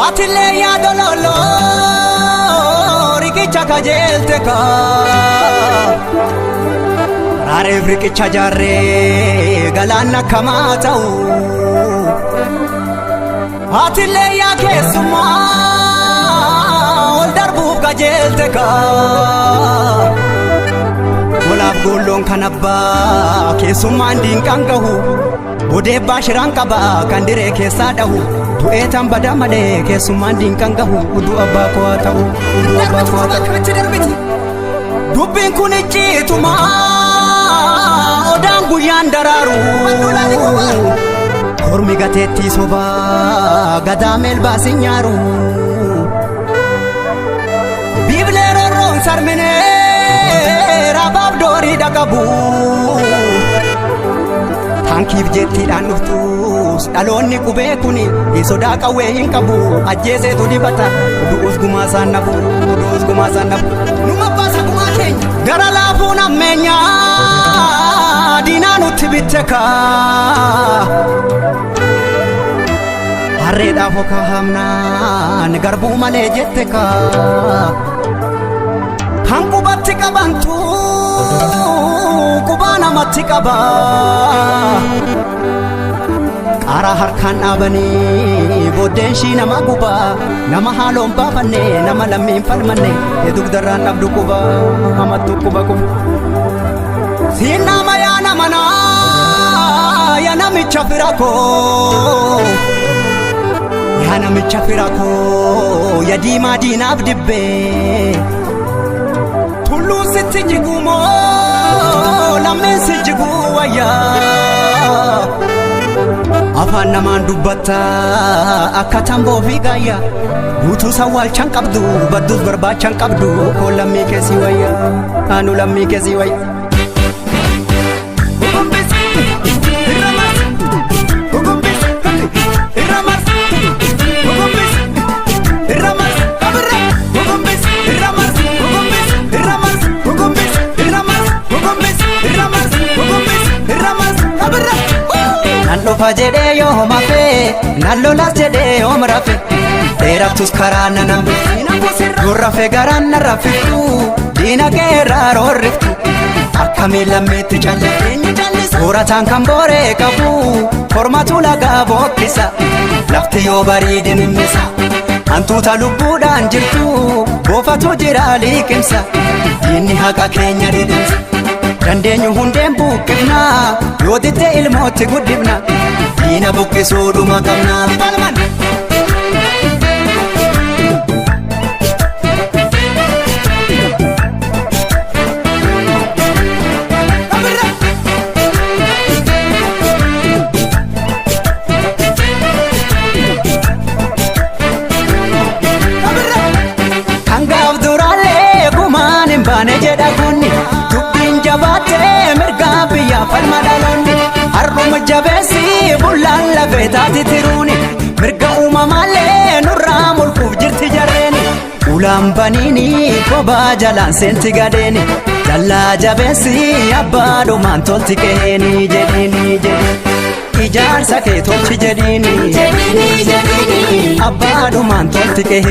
Atile ya dololo rikicha kajelte ka Rare rikicha jarre galana kamatau Atile ya kesuma ol darbu kajelte ka Golaf golon kanabba kesuma ndinkangahu Ode bashiran kaba kandire kesadahu Du'eetan bada malee keessummaan diinqan gahu uduu abbaa koo haa ta'u uduu abbaa koo haa ta'u dubbiin kun icciituma odaan guyyaan daraaru kormi gateettii sobaa gadaa meelbaasin nyaaru biiblee rorroon sarminee rabaaf doorii dhaqabu Hankiif jettiidhaan dhuftus dhaloonni qubee kuni sodaa qawwee hin qabu ajjeeseetu dibata du'us gumaa isaan nafu du'us gumaa isaan nafu numa baasa gumaa keenya gara laafuun ammeenyaa diinaa nutti bitte kaa harreedhaaf hokaa hamnaan garbuu malee jette kaa kan qubatti qabantu Kubaa namatti qaba Qaaraa harkaan dhaabanii booddeen shii nama guba nama haaloon baafanne nama lammiin falmanne dugdarraan dhabdu quba hamattu quba quba siin nama yaa namanaa yaa namicha fira koo yaa namicha fira koo yaa diimaa diinaaf dibbee tulluun sitti jigumoo Lammeen si jigu wayyaa Afaan namaan dubbatta akka tamboo fi gaayyaa Guutuu sawwaalchaan qabdu badduus barbaachaan qabdu koo lammii keessi wayyaa Anu lammii keessi wayyaa Nallofa jedhee yoo mafe nallolas jedhee yoo marafe dheeraftus karaa nanambe gurrafe garaan narrafiftu diina geerraa roorriftu akkamiin lammeetti callee soorataan kan booree qabu kormatu lagaa bookkisa lafti yoo bareedin innisa hantuuta lubbuudhaan jirtu boofatu jira liqimsa diinni haqa keenya didimsa Dandeenyu hundeen buqqifna yoo ditte ilmootti guddifna diina buqqisuu dhuma qabna Kan gaaf duraalee gumaan hin baane jedha kunni Jabaatee mirgaa biyyaa falma dhaloonni har'uma jabeessi bullaan lafee taati tiruuni mirga uumamaallee nurraa mulquuf jirti jarreeni ulaan baniini kophaa jalaan seenti gadeeni jallaa jabeessi abbaadhumaan tolti qeeni jedhiini ijaarsa kee tolchi jedhiini abbaadhumaan tolti qeeni.